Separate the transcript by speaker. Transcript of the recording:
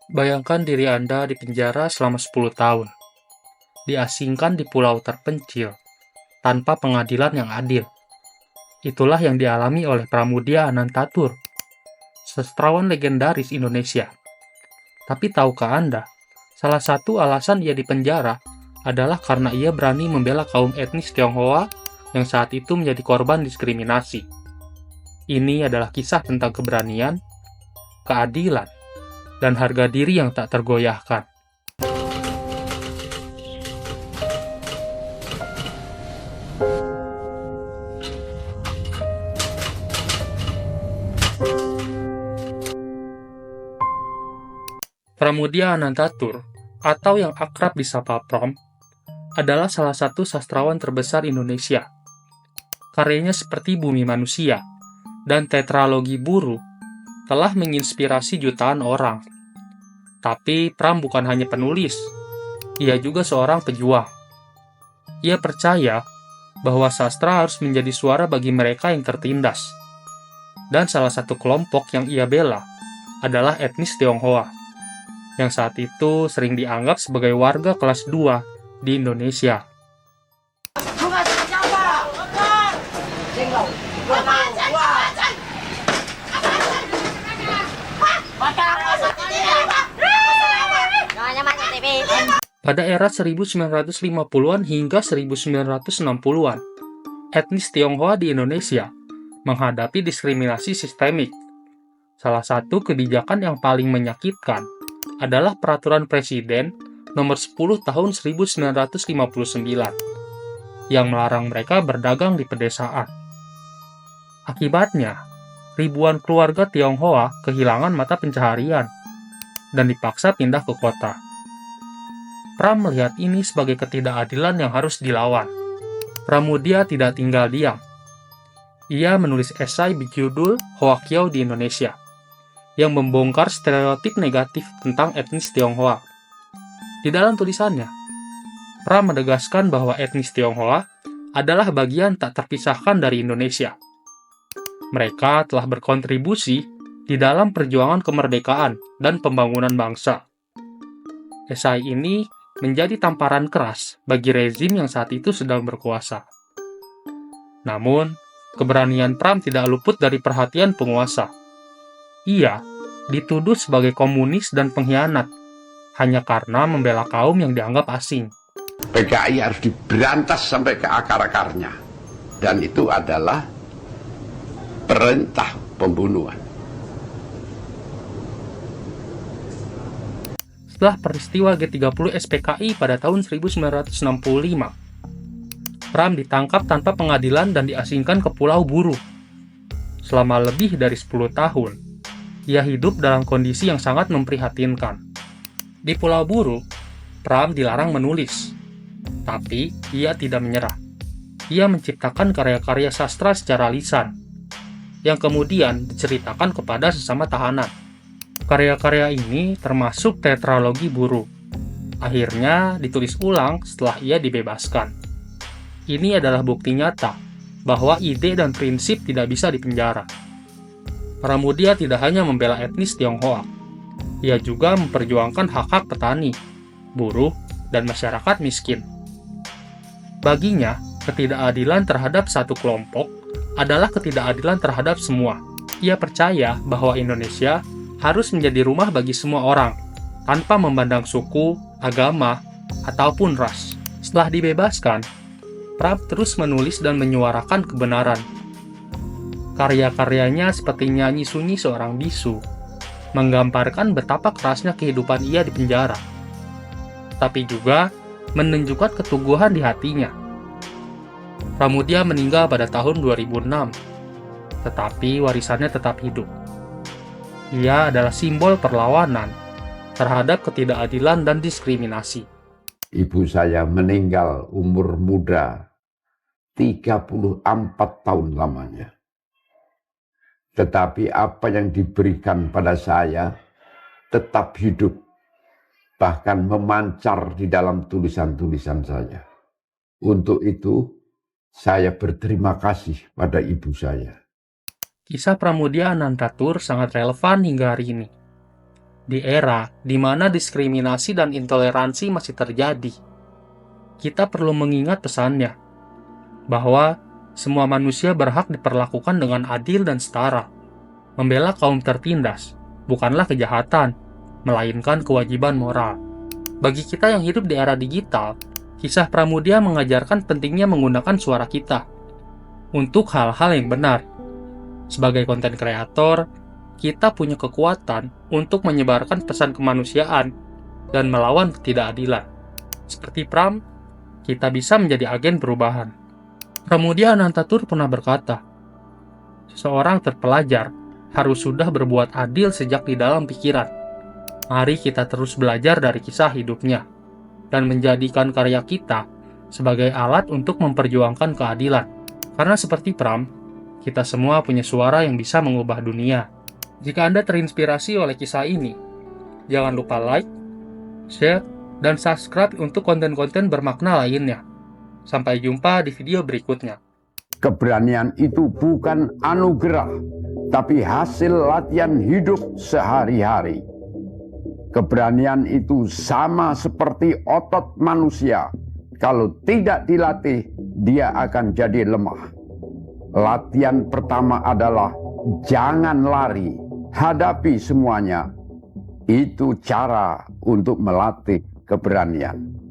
Speaker 1: Bayangkan diri Anda di penjara selama 10 tahun, diasingkan di pulau terpencil, tanpa pengadilan yang adil. Itulah yang dialami oleh Pramudia Anantatur, sastrawan legendaris Indonesia. Tapi tahukah Anda, salah satu alasan ia dipenjara adalah karena ia berani membela kaum etnis Tionghoa yang saat itu menjadi korban diskriminasi. Ini adalah kisah tentang keberanian, keadilan, dan harga diri yang tak tergoyahkan. Pramudia Anantatur, atau yang akrab disapa Pram, adalah salah satu sastrawan terbesar Indonesia. Karyanya seperti Bumi Manusia dan Tetralogi Buru telah menginspirasi jutaan orang. Tapi Pram bukan hanya penulis, ia juga seorang pejuang. Ia percaya bahwa sastra harus menjadi suara bagi mereka yang tertindas. Dan salah satu kelompok yang ia bela adalah etnis Tionghoa, yang saat itu sering dianggap sebagai warga kelas 2 di Indonesia. Pada era 1950-an hingga 1960-an, etnis Tionghoa di Indonesia menghadapi diskriminasi sistemik. Salah satu kebijakan yang paling menyakitkan adalah Peraturan Presiden Nomor 10 Tahun 1959 yang melarang mereka berdagang di pedesaan. Akibatnya, ribuan keluarga Tionghoa kehilangan mata pencaharian dan dipaksa pindah ke kota. Pram melihat ini sebagai ketidakadilan yang harus dilawan. Pramudia tidak tinggal diam. Ia menulis esai berjudul Hoakiao di Indonesia, yang membongkar stereotip negatif tentang etnis Tionghoa. Di dalam tulisannya, Pram menegaskan bahwa etnis Tionghoa adalah bagian tak terpisahkan dari Indonesia. Mereka telah berkontribusi di dalam perjuangan kemerdekaan dan pembangunan bangsa. Esai ini menjadi tamparan keras bagi rezim yang saat itu sedang berkuasa. Namun, keberanian Pram tidak luput dari perhatian penguasa. Ia dituduh sebagai komunis dan pengkhianat hanya karena membela kaum yang dianggap asing.
Speaker 2: PKI harus diberantas sampai ke akar-akarnya, dan itu adalah perintah pembunuhan.
Speaker 1: Setelah peristiwa G30 SPKI pada tahun 1965, Pram ditangkap tanpa pengadilan dan diasingkan ke Pulau Buru. Selama lebih dari 10 tahun, ia hidup dalam kondisi yang sangat memprihatinkan. Di Pulau Buru, Pram dilarang menulis, tapi ia tidak menyerah. Ia menciptakan karya-karya sastra secara lisan, yang kemudian diceritakan kepada sesama tahanan. Karya-karya ini termasuk Tetralogi Buru. Akhirnya ditulis ulang setelah ia dibebaskan. Ini adalah bukti nyata bahwa ide dan prinsip tidak bisa dipenjara. Pramudia tidak hanya membela etnis Tionghoa, ia juga memperjuangkan hak-hak petani, buruh, dan masyarakat miskin. Baginya, ketidakadilan terhadap satu kelompok adalah ketidakadilan terhadap semua. Ia percaya bahwa Indonesia harus menjadi rumah bagi semua orang, tanpa memandang suku, agama, ataupun ras. Setelah dibebaskan, Pram terus menulis dan menyuarakan kebenaran. Karya-karyanya seperti Nyanyi Sunyi Seorang Bisu, menggambarkan betapa kerasnya kehidupan ia di penjara, tapi juga menunjukkan keteguhan di hatinya. Pramudia meninggal pada tahun 2006, tetapi warisannya tetap hidup. Ia adalah simbol perlawanan terhadap ketidakadilan dan diskriminasi.
Speaker 2: Ibu saya meninggal umur muda, 34 tahun lamanya. Tetapi apa yang diberikan pada saya tetap hidup, bahkan memancar di dalam tulisan-tulisan saya. Untuk itu, saya berterima kasih pada ibu saya.
Speaker 1: Kisah Pramudia Anantatur sangat relevan hingga hari ini. Di era di mana diskriminasi dan intoleransi masih terjadi, kita perlu mengingat pesannya, bahwa semua manusia berhak diperlakukan dengan adil dan setara. Membela kaum tertindas bukanlah kejahatan, melainkan kewajiban moral. Bagi kita yang hidup di era digital, kisah Pramudia mengajarkan pentingnya menggunakan suara kita untuk hal-hal yang benar. Sebagai konten kreator, kita punya kekuatan untuk menyebarkan pesan kemanusiaan dan melawan ketidakadilan. Seperti Pram, kita bisa menjadi agen perubahan. Pramudia Anantatur pernah berkata, seseorang terpelajar harus sudah berbuat adil sejak di dalam pikiran. Mari kita terus belajar dari kisah hidupnya dan menjadikan karya kita sebagai alat untuk memperjuangkan keadilan. Karena seperti Pram, kita semua punya suara yang bisa mengubah dunia. Jika Anda terinspirasi oleh kisah ini, jangan lupa like, share, dan subscribe untuk konten-konten bermakna lainnya. Sampai jumpa di video berikutnya.
Speaker 2: Keberanian itu bukan anugerah, tapi hasil latihan hidup sehari-hari. Keberanian itu sama seperti otot manusia. Kalau tidak dilatih, dia akan jadi lemah. Latihan pertama adalah jangan lari, hadapi semuanya. Itu cara untuk melatih keberanian.